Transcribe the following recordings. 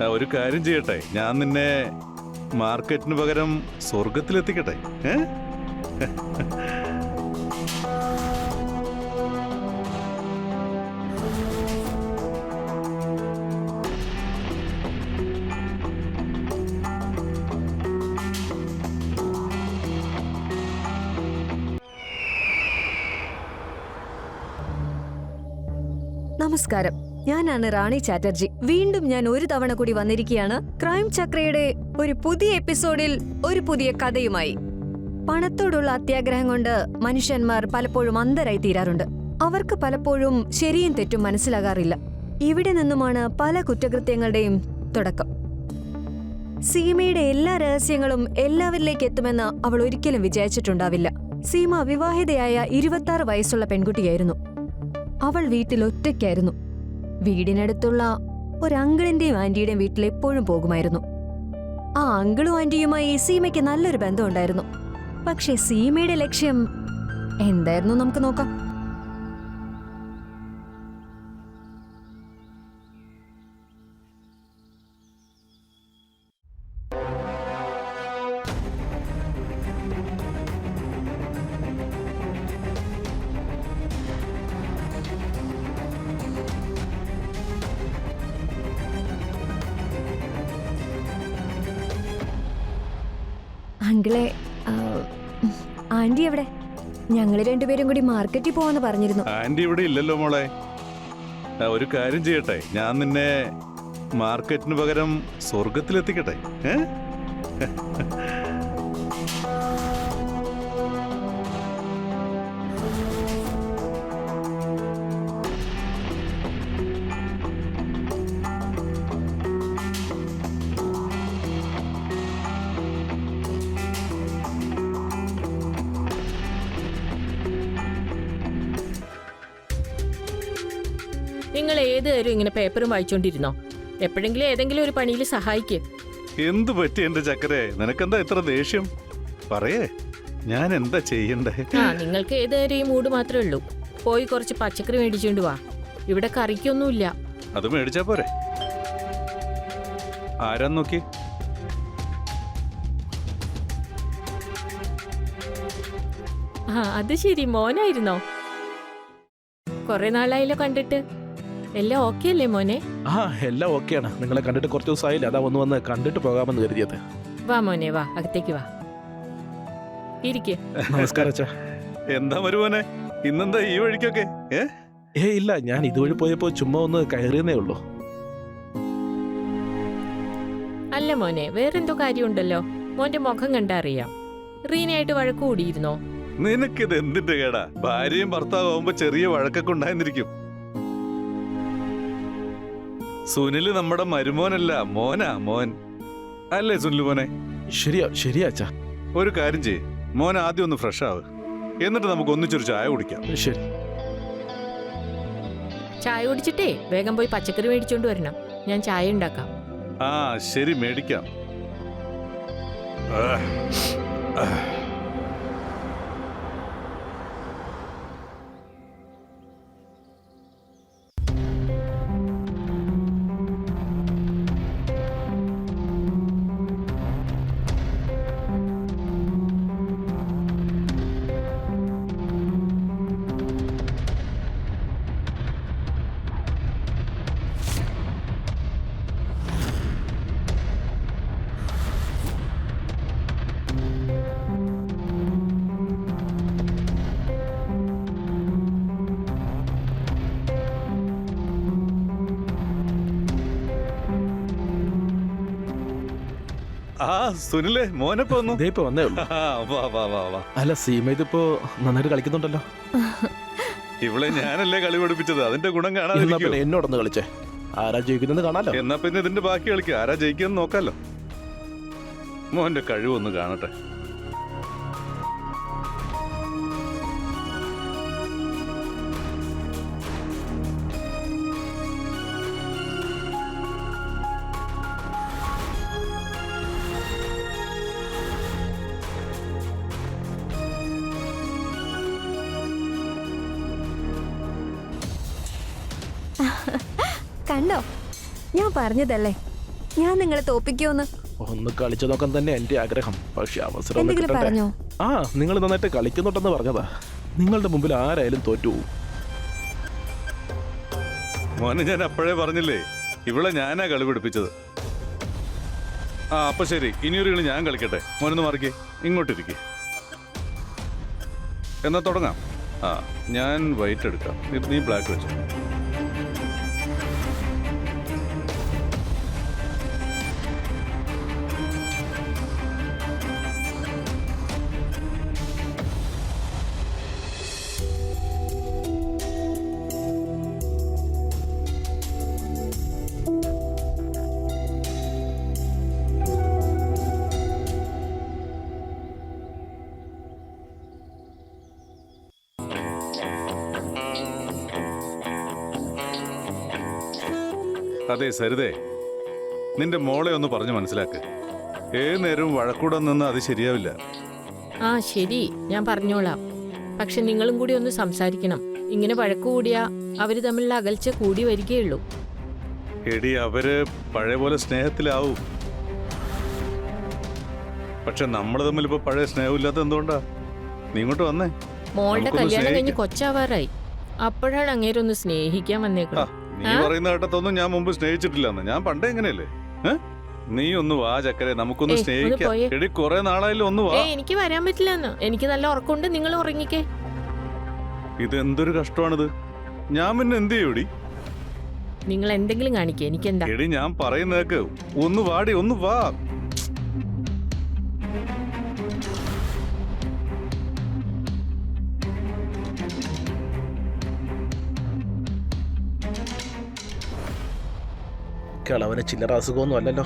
ഒരു കാര്യം ചെയ്യട്ടെ, ഞാൻ നിന്നെ മാർക്കറ്റിന് പകരം സ്വർഗത്തിലെത്തിക്കട്ടെ. നമസ്കാരം, ഞാനാണ് റാണി ചാറ്റർജി. വീണ്ടും ഞാൻ ഒരു തവണ കൂടി വന്നിരിക്കുകയാണ് ക്രൈം ചക്രയുടെ ഒരു പുതിയ എപ്പിസോഡിൽ ഒരു പുതിയ കഥയുമായി. പണത്തോടുള്ള അത്യാഗ്രഹം കൊണ്ട് മനുഷ്യന്മാർ പലപ്പോഴും അന്ധരായി തീരാറുണ്ട്. അവർക്ക് പലപ്പോഴും ശരിയും തെറ്റും മനസ്സിലാകാറില്ല. ഇവിടെ നിന്നുമാണ് പല കുറ്റകൃത്യങ്ങളുടെയും തുടക്കം. സീമയുടെ എല്ലാ രഹസ്യങ്ങളും എല്ലാവരിലേക്ക് എത്തുമെന്ന് അവൾ ഒരിക്കലും വിചാരിച്ചിട്ടുണ്ടാവില്ല. സീമ വിവാഹിതയായ 26 വയസ്സുള്ള പെൺകുട്ടിയായിരുന്നു. അവൾ വീട്ടിൽ ഒറ്റയ്ക്കായിരുന്നു. വീടിനടുത്തുള്ള ഒരു അങ്കിളിന്റെയും ആന്റിയുടെയും വീട്ടിൽ എപ്പോഴും പോകുമായിരുന്നു. ആ അങ്കിളും ആന്റിയുമായി സീമയ്ക്ക് നല്ലൊരു ബന്ധമുണ്ടായിരുന്നു. പക്ഷെ സീമയുടെ ലക്ഷ്യം എന്തായിരുന്നു നമുക്ക് നോക്കാം. അങ്കിളെ, ആന്റി എവിടെ? ഞങ്ങള് രണ്ടുപേരും കൂടി മാർക്കറ്റിൽ പോവാന്ന് പറഞ്ഞിരുന്നു. ആന്റി ഇവിടെ ഇല്ലല്ലോ മോളെ. ഒരു കാര്യം ചെയ്യട്ടെ, ഞാൻ നിന്നെ മാർക്കറ്റിന് പകരം സ്വർഗത്തിലെത്തിക്കട്ടെ. നിങ്ങൾ ഏത് നേരം ഇങ്ങനെ പേപ്പറും വായിച്ചോണ്ടിരുന്നോ? എപ്പോഴെങ്കിലും ഏതെങ്കിലും ഒരു പണിയിൽ സഹായിക്ക്. എന്തു പറ്റി എന്റെ ചക്കരെ? നിനക്കെന്താ ഇത്ര ദേഷ്യം? പറയേ, ഞാൻ എന്താ ചെയ്യണ്ടേ? നിങ്ങൾക്ക് ഏത് നേരം ഈ മൂഡ് മാത്രമേ ഉള്ളൂ. പോയി കുറച്ച് പച്ചക്കറി മേടിച്ചോണ്ട് വാ. ഇവിടെ കറിക്കൊന്നുമില്ല. അത് മേടിച്ചാ പോരെ? ആരാ നോക്കി? അത് ശരി, മോനായിരുന്നോ? കൊറേ നാളായല്ലോ കണ്ടിട്ട്. എല്ലാം ഓക്കെ അല്ലേ മോനെ? എല്ലാം ഓക്കെയാണ്. നിങ്ങളെ കണ്ടിട്ട് കുറച്ച് ദിവസമായില്ല, അതാ വന്ന് കണ്ടിട്ട് പോകാമെന്ന് കരുതിയത്. വാ മോനെ, വാ, അകത്തേക്ക് വാ, ഇരിക്ക്. നമസ്കാരം അച്ഛാ. എന്താ വരുവാനെ, ഇന്നെന്താ ഈ വഴിക്കൊക്കെ? ഇല്ല, ഞാൻ ഇതുവഴി പോയപ്പോ ചുമ്മാ ഒന്ന് കയറിയെന്നേ ഉള്ളൂ. അല്ല മോനെ, വേറെന്തോ കാര്യമുണ്ടല്ലോ. മോന്റെ മുഖം കണ്ടറിയാം. റീനയായിട്ട് വഴക്ക് കൂടിയിരുന്നോ? നിനക്കിത് എന്തിന്റെ കേടാ? ഭാര്യയും ഭർത്താവുമ്പോ ചെറിയ വഴക്കൊക്കെ ഉണ്ടായിരിക്കും. സുനില് നമ്മുടെ മരുമോനല്ല, മോനാ മോൻ. അല്ലേ സുനില് മോനെ? ശരിയാ അച്ഛാ. ഒരു കാര്യം ചെയ്യ്, മോൻ ആദ്യം ഒന്ന് ഫ്രഷ് ആവ്, എന്നിട്ട് നമുക്ക് ഒന്നിച്ചൊരു ചായ കുടിക്കാം. ശരി. ചായ കുടിച്ചിട്ടേ വേഗം പോയി പച്ചക്കറി മേടിച്ചോണ്ട് വരണം. ഞാൻ ചായ ഉണ്ടാക്കാം. ശരി, മേടിക്കാം. സുനിലെ, മോനെപ്പോ വന്നു? വന്നേ ഉള്ളൂ. അല്ല, സീമ ഇതിപ്പോ നന്നായിട്ട് കളിക്കുന്നുണ്ടല്ലോ. ഇവളെ ഞാനല്ലേ കളി പഠിപ്പിച്ചത്, അതിന്റെ ഗുണം കാണാൻ എന്നോടൊന്ന് കളിച്ചേ. ആരാ ജയിക്കുന്നത് കാണാലോ. എന്നാ പിന്നെ ഇതിന്റെ ബാക്കി കളിക്കുക, ആരാ ജയിക്കുമെന്ന് നോക്കാലോ. മോന്റെ കഴിവൊന്ന് കാണട്ടെ. കണ്ടോ, ഞാൻ പറഞ്ഞതല്ലേ, ഞാൻ നിങ്ങളെ തോപ്പിക്കുമെന്ന്. ഒന്ന് കളിച്ചു നോക്കാൻ തന്നെ എന്റെ ആഗ്രഹം. പക്ഷെ അവസരം ഒന്ന് എന്തെങ്കിലും കിട്ടട്ടെ. പറഞ്ഞോ? ആ, നിങ്ങൾ നന്നായിട്ട് കളിക്കുന്നുണ്ടെന്ന് പറഞ്ഞതാ. നിങ്ങളുടെ മുമ്പിൽ ആരായാലും തോറ്റു പോകും. മോനെ ഞാൻ അപ്പോഴേ പറഞ്ഞില്ലേ, ഇവിടെ ഞാനാ കളി പിടിപ്പിച്ചത്. ആ അപ്പൊ ശരി, ഇനിയൊരു കളി ഞാൻ കളിക്കട്ടെ. മോനൊന്ന് മാറിക്കേ, ഇങ്ങോട്ടിരിക്കേ. എന്നാ തുടങ്ങാം. ആ ഞാൻ വൈറ്റ് എടുക്കാം, നീ ബ്ലാക്ക് വെച്ചു. അതെ സരിതേ, നിന്റെ മോളെ ഒന്ന് പറഞ്ഞു മനസ്സിലാക്ക്. ഏത് നേരവും വഴക്കൂടെ നിന്ന് അത് ശരിയാവില്ല. ആ ശരി, ഞാൻ പറഞ്ഞോളാം. പക്ഷെ നിങ്ങളും കൂടി ഒന്ന് സംസാരിക്കണം. ഇങ്ങനെ വഴക്കു കൂടിയാ അവര് തമ്മിലുള്ള അകൽച്ച കൂടി വരികയുള്ളൂ. എടി അവര് പഴയ പോലെ സ്നേഹത്തിലാവും. പക്ഷെ നമ്മൾ തമ്മിൽ ഇപ്പൊ പഴയ സ്നേഹമില്ലാത്ത എന്തുകൊണ്ടാ? നീ ഇങ്ങോട്ട് വന്നേ. മോളുടെ നമുക്കൊന്ന് കല്യാണം കഴിഞ്ഞ് സ്നേഹിക്കാം. കൊച്ചാവാറായി. അപ്പോഴാണ് അങ്ങേരൊന്ന് സ്നേഹിക്കാൻ വന്നേക്കണം. നീ പറയുന്ന കേട്ടതൊന്നും ഞാൻ മുമ്പ് സ്നേഹിച്ചിട്ടില്ലെന്ന്. ഞാൻ പണ്ടേ എങ്ങനെയല്ലേ? നീ ഒന്ന് വാ ചക്കരെ, നമുക്കൊന്ന് ഏയ്, ഒന്ന് സ്നേഹിക്കാം. പോയേ. എടി കുറെ നാളായാലും ഒന്ന് വാ. എനിക്ക് വരാൻ പറ്റില്ലെന്ന്. എനിക്ക് നല്ല ഉറക്കമുണ്ട്. നിങ്ങൾ ഉറങ്ങിക്കേ. ഇതെന്തൊരു കഷ്ടമാണിത്. ഞാൻ പിന്നെ എന്ത് ചെയ്യൂടി? നിങ്ങൾ എന്തെങ്കിലും കാണിക്കേ, എനിക്കെന്താ. എടി ഞാൻ പറയുന്നേക്ക്, ഒന്ന് വാടി, ഒന്ന് വാ. കിളവന് ചില്ലറ അസുഖമൊന്നും അല്ലല്ലോ.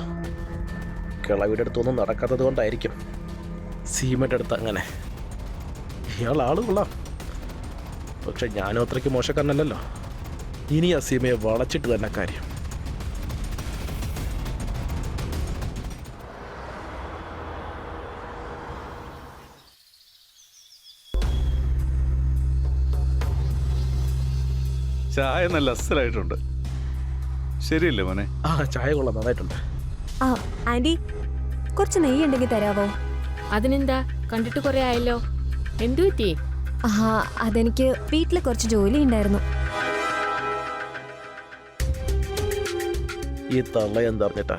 കിളവിയുടെ അടുത്തൊന്നും നടക്കാത്തത് കൊണ്ടായിരിക്കും സീമയുടെ അടുത്ത് അങ്ങനെ. ഇയാൾ ആള് കൊള്ളാം, പക്ഷെ ഞാനും അത്രയ്ക്ക് മോശക്കാരനല്ലല്ലോ. ഇനി ആ സീമയെ വളച്ചിട്ട് തന്നെ കാര്യം. ചായ നല്ല അസലായിട്ടുണ്ട്. ശരിയല്ലേ മോനെ? ആ, ചായ കൊള്ളാം, നന്നായിട്ടുണ്ട്. ആ ആന്റി, കുറച്ച് നെയ്യ് ഉണ്ടെങ്കിൽ തരാവോ? അതിനെന്താ, കണ്ടിട്ട് കുറെ ആയല്ലോ. എന്തു പറ്റി? ആ അതെനിക്ക് വീട്ടിൽ കുറച്ച് ജോലി ഉണ്ടായിരുന്നു. ഈ തള്ള എന്താ പറഞ്ഞിട്ടാ?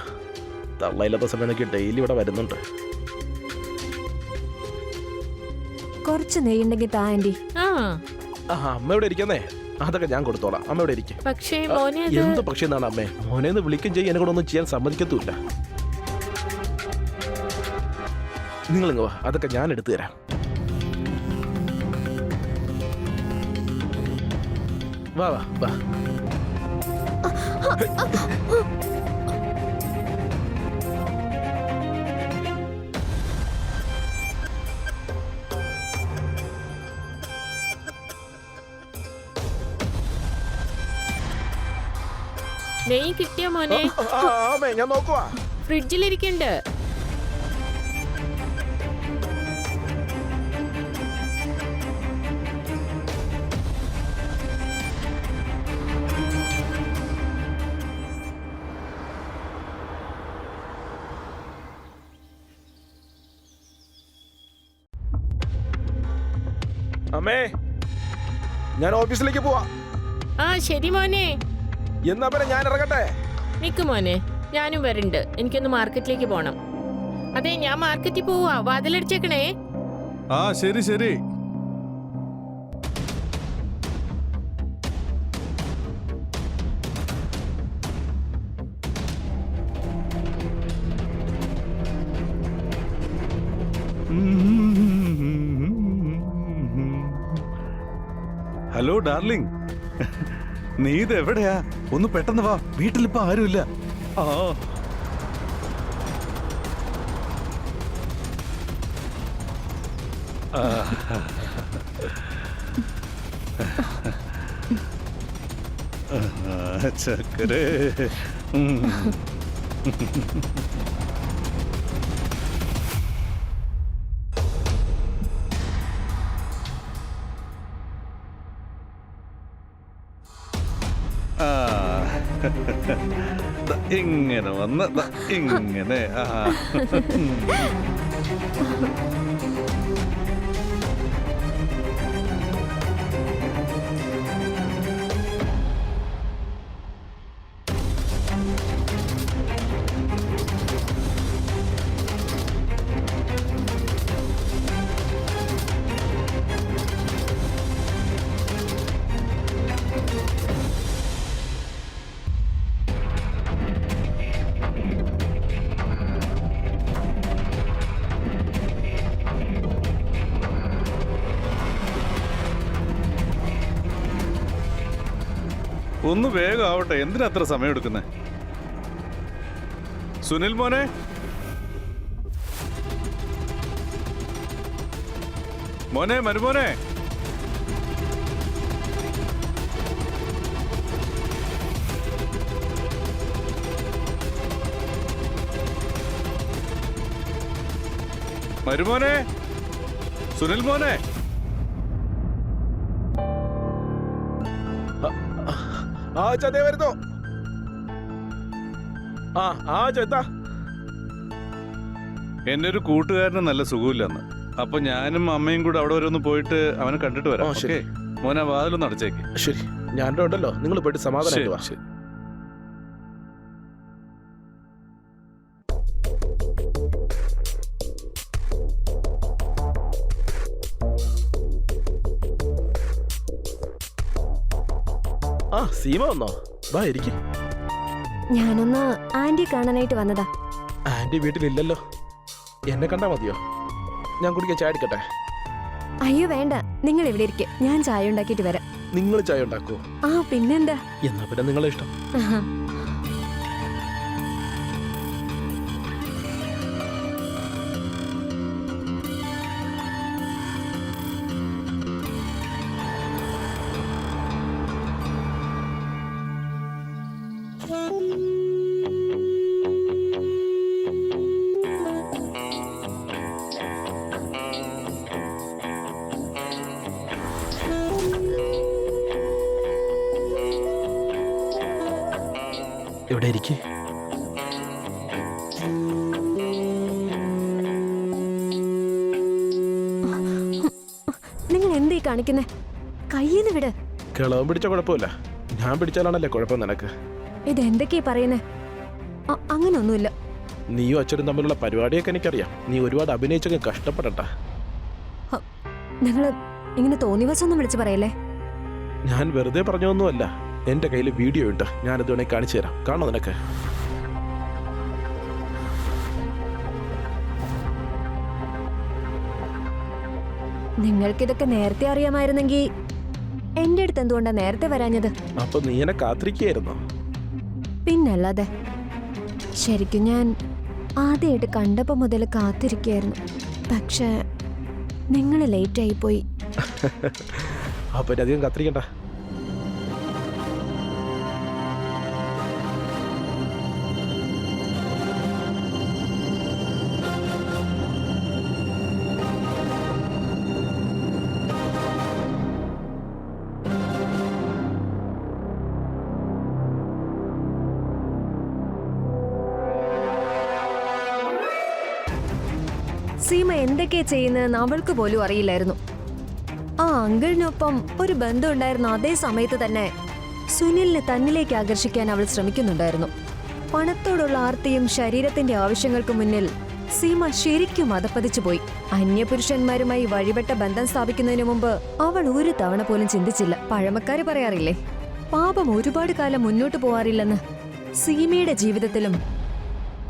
തള്ളയില്ലാത്ത സമയം എനിക്ക് ഡെയിലി ഇവിടെ വരുന്നുണ്ട്. കുറച്ച് നെയ്യ് ഉണ്ടെങ്കിൽ താ ആന്റി. ആ ആ, അമ്മ ഇവിടെ ഇരിക്കുന്നേ. അതൊക്കെ ഞാൻ കൊടുത്തോളാം. അമ്മ ഇവിടെ ഇരിക്കും. പക്ഷേ മോനെ അത് എന്ത് പക്ഷേ എന്നാണ് അമ്മേ? മോനെന്ന് വിളിക്കും ചെയ്യും, എന്നെ കൂടെ ഒന്നും ചെയ്യാൻ സമ്മതിക്കത്തുമില്ല. നിങ്ങളിങ്ങ് വാ, അതൊക്കെ ഞാൻ എടുത്തു തരാം. വാ വാ വാ. നെയ്യ് കിട്ടിയ മോനെ? അമ്മേ ഞാൻ നോക്കുവാ. ഫ്രിഡ്ജിലിരിക്കണ്ട്. അമ്മേ, ഞാൻ ഓഫീസിലേക്ക് പോവാ. ആ ശരി മോനെ. എന്നാ പിന്നെ ഞാൻ ഇറങ്ങട്ടെ. നിക്ക് മോനെ, ഞാനും വരുന്നുണ്ട്. എനിക്കൊന്ന് മാർക്കറ്റിലേക്ക് പോണം. അതെ, ഞാൻ മാർക്കറ്റിൽ പോവാ. വാതിലടിച്ചേക്കണേ. ആ ശരി ശരി. ഹലോ ഡാർലിംഗ്, നീ ഇത് എവിടെയാ? ഒന്ന് പെട്ടെന്ന് വാ, വീട്ടിലിപ്പോ ആരുമില്ല. ആ ചക്കരേ. ഇങ്ങനെ വന്ന് ദാ ഇങ്ങനെ ഒന്ന് വേഗം ആവട്ടെ. എന്തിനാ അത്ര സമയം എടുക്കുന്നേ? സുനിൽ മോനെ, മോനെ, മരുമോനെ, മരുമോനെ, സുനിൽ മോനെ. ആ ചതേ വരുന്നു. ആ ചേട്ടാ, എന്റെ ഒരു കൂട്ടുകാരന് നല്ല സുഖമില്ലെന്ന്. അപ്പൊ ഞാനും അമ്മയും കൂടെ അവിടെ വരെ ഒന്ന് പോയിട്ട് അവനെ കണ്ടിട്ട് വരാം. ഓ, ശരി. ഓക്കെ മോനെ, വാതിലൊന്ന് അടച്ചേക്ക്. ശരി, ഞാൻ ഉണ്ടല്ലോ, നിങ്ങൾ പോയിട്ട് സമാധാനം വാ. ശരി. ആ സീമ വന്നോ? വാ ഇരിക്ക്. ഞാനൊന്ന് ആന്റി കാണാനായിട്ട് വന്നതാ. ആന്റി വീട്ടിലില്ലല്ലോ, എന്നെ കണ്ടാ മതിയോ? ഞാൻ കുടിക്കാൻ ചായ എടുക്കട്ടെ? അയ്യോ വേണ്ട, നിങ്ങൾ ഇവിടെ ഇരിക്കെ, ഞാൻ ചായ ഉണ്ടാക്കിയിട്ട് വരാം. നിങ്ങൾ ചായ ഉണ്ടാക്കോ? ആ പിന്നെന്താ. എന്നാ പിന്നെ നിങ്ങളെ ഇഷ്ടം. ആഹാ. ഇവിടെ ഇരിക്ക്. നിങ്ങൾ എന്തീ കാണിക്കുന്നേ? കയ്യിന്ന് വിട്. കിളവൻ പിടിച്ച കുഴപ്പമില്ല, ഞാൻ പിടിച്ചാലാണല്ലേ കുഴപ്പം നിനക്ക്. ഇതെന്തൊക്കെയാ പറയുന്നേ? അങ്ങനൊന്നുമില്ല. നീയും അച്ഛനും തമ്മിലുള്ള പരിപാടിയൊക്കെ എനിക്കറിയാം. നീ ഒരുപാട് അഭിനയിച്ചൊക്കെ കഷ്ടപ്പെടണ്ട. നിങ്ങൾ ഇങ്ങനെ തോന്നിവസൊന്നും വിളിച്ചു പറയല്ലേ. ഞാൻ വെറുതെ പറഞ്ഞൊന്നുമല്ല. എന്റെ കയ്യിൽ വീഡിയോ ഉണ്ട്, ഞാനത് വേണേ കാണിച്ചു തരാം. കാണോ നിനക്ക്? നിങ്ങൾക്കിതൊക്കെ നേരത്തെ അറിയാമായിരുന്നെങ്കിൽ എന്റെ അടുത്ത് എന്തുകൊണ്ടാ നേരത്തെ വരാഞ്ഞത്? അപ്പൊ നീ എന്നെ കാത്തിരിക്കുകയായിരുന്നോ? പിന്നല്ലാതെ. ശരിക്കും ഞാൻ ആദ്യമായിട്ട് കണ്ടപ്പോ മുതൽ കാത്തിരിക്കുകയായിരുന്നു. പക്ഷെ നിങ്ങൾ ലേറ്റ് ആയിപ്പോയി. അപ്പൊ അധികം കാത്തിരിക്കണ്ട. സീമ എന്തൊക്കെയാ ചെയ്യുന്നതെന്ന് അവൾക്ക് പോലും അറിയില്ലായിരുന്നു. ആ അങ്കിളിനൊപ്പം ഒരു ബന്ധം ഉണ്ടായിരുന്ന അതേ സമയത്ത് തന്നെ സുനിലിനെ തന്നിലേക്ക് ആകർഷിക്കാൻ അവൾ ശ്രമിക്കുന്നുണ്ടായിരുന്നു. പണത്തോടുള്ള ആർത്തിയും ശരീരത്തിന്റെ ആവശ്യങ്ങൾക്ക് മുന്നിൽ സീമ ശരിക്കും അധപ്പതിച്ചു പോയി. അന്യപുരുഷന്മാരുമായി വഴിപെട്ട ബന്ധം സ്ഥാപിക്കുന്നതിന് മുമ്പ് അവൾ ഒരു തവണ പോലും ചിന്തിച്ചില്ല. പഴമക്കാര് പറയാറില്ലേ, പാപം ഒരുപാട് കാലം മുന്നോട്ട് പോവാറില്ലെന്ന്. സീമയുടെ ജീവിതത്തിലും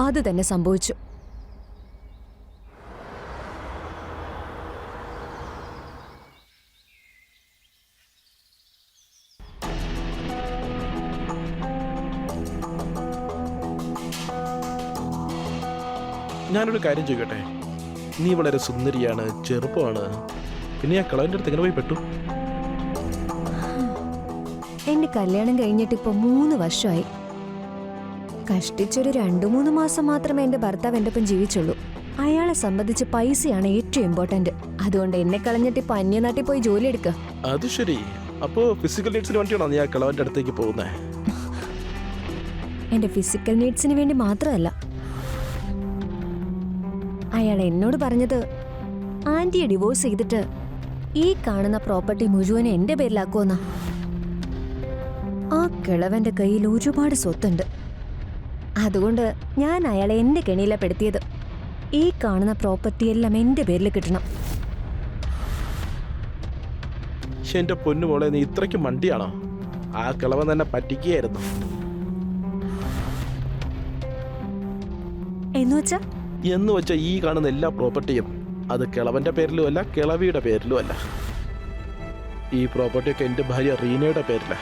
അത് തന്നെ സംഭവിച്ചു. ഞാനൊരു കാര്യം ചോദിക്കട്ടെ? നീ വളരെ സുന്ദരിയാണ്, ചെറുപ്പമാണ്, പിന്നെ ഞാൻ കളവൻ്റെ അടുത്ത് എങ്ങനെ പോയി പെട്ടു? എന്റെ കല്യാണം കഴിഞ്ഞിട്ട് ഇപ്പൊ 3 വർഷമായി. കഷ്ടിച്ചൊരു 2-3 മാസം മാത്രമേ എന്റെ ഭർത്താവ് എന്റെ ഒപ്പം ജീവിച്ചുള്ളൂ. അയാളെ സംബന്ധിച്ച് പൈസയാണ് ഏറ്റവും ഇമ്പോർട്ടന്റ്. അതുകൊണ്ട് എന്നെ കളഞ്ഞിട്ട് ഇപ്പൊ അന്യനാട്ടിൽ പോയി ജോലി എടുക്കുക. അത് ശരി. അപ്പോ ഫിസിക്കൽ നീഡ്സിന് വേണ്ടിയാണോ നീ ആ കളവൻ്റെ അടുത്തേക്ക് പോകുന്നത്? എന്റെ ഫിസിക്കൽ നീഡ്സിന് വേണ്ടി മാത്രമല്ല. അയാൾ എന്നോട് പറഞ്ഞത് ആന്റിയെ ഡിവോഴ്സ് ചെയ്തിട്ട് ഈ കാണുന്ന പ്രോപ്പർട്ടി മുഴുവൻ എന്റെ പേരിലാക്കുമെന്നാ. ആ കിളവന്റെ കയ്യിൽ ഒരുപാട് സ്വത്തുണ്ട്. അതുകൊണ്ട് ഞാൻ അയാളെ എന്റെ കെണിയിലെപ്പെടുത്തിയത്. ഈ കാണുന്ന പ്രോപ്പർട്ടി എല്ലാം എന്റെ പേരിൽ കിട്ടണം. പക്ഷെ എന്റെ പൊന്നുമോളെ, നീ ഇത്രയ്ക്ക് മണ്ടിയാണോ? ആ കിളവൻ തന്നെ പറ്റിക്കുകയായിരുന്നു. എന്നുവെച്ചാ എന്ന് വെച്ചാൽ ഈ കാണുന്ന എല്ലാ പ്രോപ്പർട്ടിയും അത് കിളവന്റെ പേരിലും അല്ല, കിളവിയുടെ പേരിലും അല്ല. ഈ പ്രോപ്പർട്ടിയൊക്കെ എന്റെ ഭാര്യ റീനയുടെ പേരില.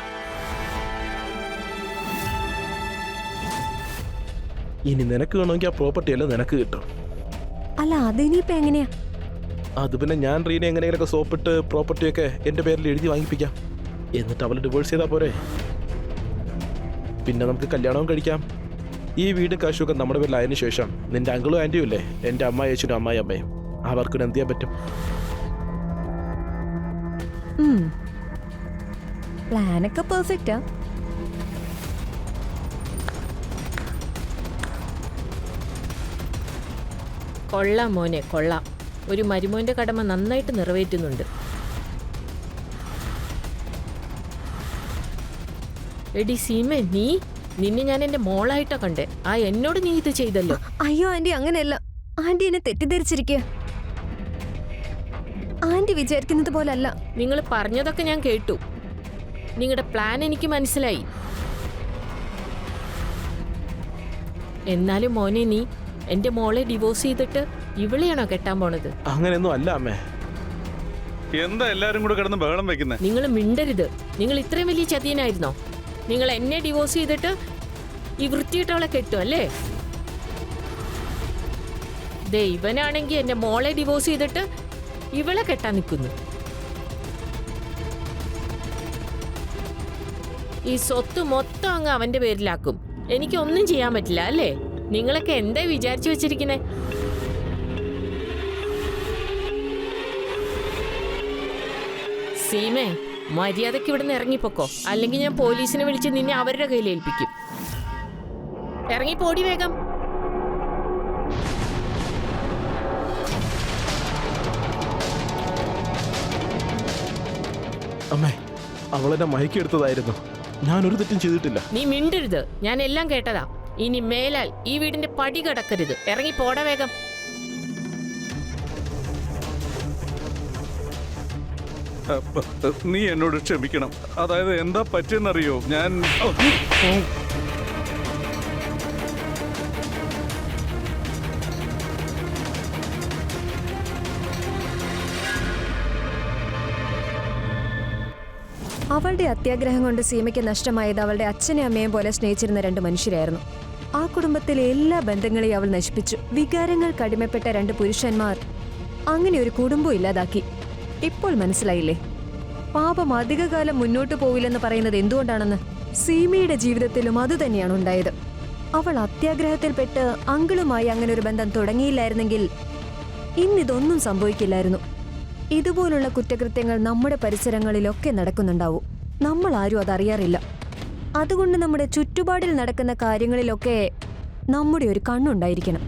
ഇനി നിനക്ക് വേണമെങ്കിൽ ആ പ്രോപ്പർട്ടി അല്ല നിനക്ക് കിട്ടും. അല്ല, അതിനിപ്പോ എങ്ങനെയാ? അത് പിന്നെ ഞാൻ റീന എങ്ങനെയെങ്കിലൊക്കെ സോപ്പിട്ട് പ്രോപ്പർട്ടിയൊക്കെ എന്റെ പേരിൽ എഴുതി വാങ്ങിപ്പിക്കാം. എന്നിട്ട് അവൾ ഡിവോഴ്സ് ചെയ്താൽ പോരെ? പിന്നെ നമുക്ക് കല്യാണവും കഴിക്കാം. ഈ വീടും കാശുമൊക്കെ നമ്മുടെ പേരിലായതിനു ശേഷം നിന്റെ അങ്കിളും ആന്റിയും ഇല്ലേ, എന്റെ അമ്മ അച്ഛനും അമ്മായി അമ്മയും, അവർക്കും എന്ത് ചെയ്യാൻ പറ്റും? പ്ലാനൊക്കെ പെർഫെക്റ്റാ. കൊള്ളാം മോനെ, കൊള്ളാം. ഒരു മരുമോന്റെ കടമ നന്നായിട്ട് നിറവേറ്റുന്നുണ്ട്. എടി സീമേ, നിന്നെ ഞാൻ എന്റെ മോളായിട്ടാ കണ്ടേ. എന്നോട് നീ ഇത് ചെയ്തല്ലോ. അയ്യോ ആന്റി, അങ്ങനെയല്ല. ആന്റി എന്നെ തെറ്റിദ്ധരിച്ചിരിക്കുക. ആന്റി വിചാരിക്കുന്നത് പോലല്ല. നിങ്ങൾ പറഞ്ഞതൊക്കെ ഞാൻ കേട്ടു. നിങ്ങളുടെ പ്ലാൻ എനിക്ക് മനസ്സിലായി. എന്നാലും മോനെ, നീ എന്റെ മോളെ ഡിവോഴ്സ് ചെയ്തിട്ട് ഇവളെയാണോ കെട്ടാൻ പോണത്? അങ്ങനെയൊന്നും അല്ല അമ്മേ. എന്താ എല്ലാരും കൂടെ കിടന്ന് ബഹളം വെക്കുന്നേ? നിങ്ങൾ മിണ്ടരുത്. നിങ്ങൾ ഇത്രയും വലിയ ചതിയനായിരുന്നോ? നിങ്ങൾ എന്നെ ഡിവോഴ്സ് ചെയ്തിട്ട് ഈ വൃത്തിയിട്ടവളെ കെട്ടു അല്ലേ? ഇവനാണെങ്കിൽ എന്റെ മോളെ ഡിവോഴ്സ് ചെയ്തിട്ട് ഇവളെ കെട്ടാൻ നിൽക്കുന്നു. ഈ സ്വത്ത് മൊത്തം അങ്ങ് അവന്റെ പേരിലാക്കും. എനിക്കൊന്നും ചെയ്യാൻ പറ്റില്ല അല്ലേ? നിങ്ങളൊക്കെ എന്താ വിചാരിച്ചു വെച്ചിരിക്കുന്നേ? സീമേ, മര്യാദയ്ക്ക് ഇവിടുന്ന് ഇറങ്ങിപ്പോക്കോ, അല്ലെങ്കിൽ ഞാൻ പോലീസിനെ വിളിച്ച് നിന്നെ അവരുടെ കയ്യിൽ ഏൽപ്പിക്കും. ഇറങ്ങിപ്പോടി വേഗം. അമ്മേ, അവളെന്നെ മയക്കെടുത്തതായിരുന്നു. ഞാനൊരു തെറ്റും ചെയ്തിട്ടില്ല. നീ മിണ്ടരുത്. ഞാൻ എല്ലാം കേട്ടതാ. ഇനി മേലാൽ ഈ വീടിന്റെ പടി കടക്കരുത്. ഇറങ്ങിപ്പോടാ വേഗം. നീ എന്നോട് ക്ഷമിക്കണം. അതായത് എന്താ പറ്റിയെന്നറിയോ, ഞാൻ അവളുടെ അത്യാഗ്രഹം കൊണ്ട് സീമയ്ക്ക് നഷ്ടമായത് അവളുടെ അച്ഛനെയും അമ്മയും പോലെ സ്നേഹിച്ചിരുന്ന രണ്ട് മനുഷ്യരായിരുന്നു. ആ കുടുംബത്തിലെ എല്ലാ ബന്ധങ്ങളെയും അവൾ നശിപ്പിച്ചു. വികാരങ്ങൾ കടിമപ്പെട്ട രണ്ട് പുരുഷന്മാർ അങ്ങനെ ഒരു കുടുംബം ഇല്ലാതാക്കി. ഇപ്പോൾ മനസ്സിലായില്ലേ? പാപം അധികകാലം മുന്നോട്ട് പോവില്ലെന്ന് പറയുന്നത് എന്തുകൊണ്ടാണെന്ന്? സീമയുടെ ജീവിതത്തിലും അതുതന്നെയാണ് ഉണ്ടായത്. അവൾ അത്യാഗ്രഹത്തിൽപ്പെട്ട് അങ്കിളുമായി അങ്ങനെ ഒരു ബന്ധം തുടങ്ങിയില്ലായിരുന്നെങ്കിൽ ഇന്നിതൊന്നും സംഭവിക്കില്ലായിരുന്നു. ഇതുപോലുള്ള കുറ്റകൃത്യങ്ങൾ നമ്മുടെ പരിസരങ്ങളിലൊക്കെ നടക്കുന്നുണ്ടാവും. നമ്മൾ ആരും അതറിയാറില്ല. അതുകൊണ്ട് നമ്മുടെ ചുറ്റുപാടിൽ നടക്കുന്ന കാര്യങ്ങളിലൊക്കെ നമ്മുടെ ഒരു കണ്ണുണ്ടായിരിക്കണം.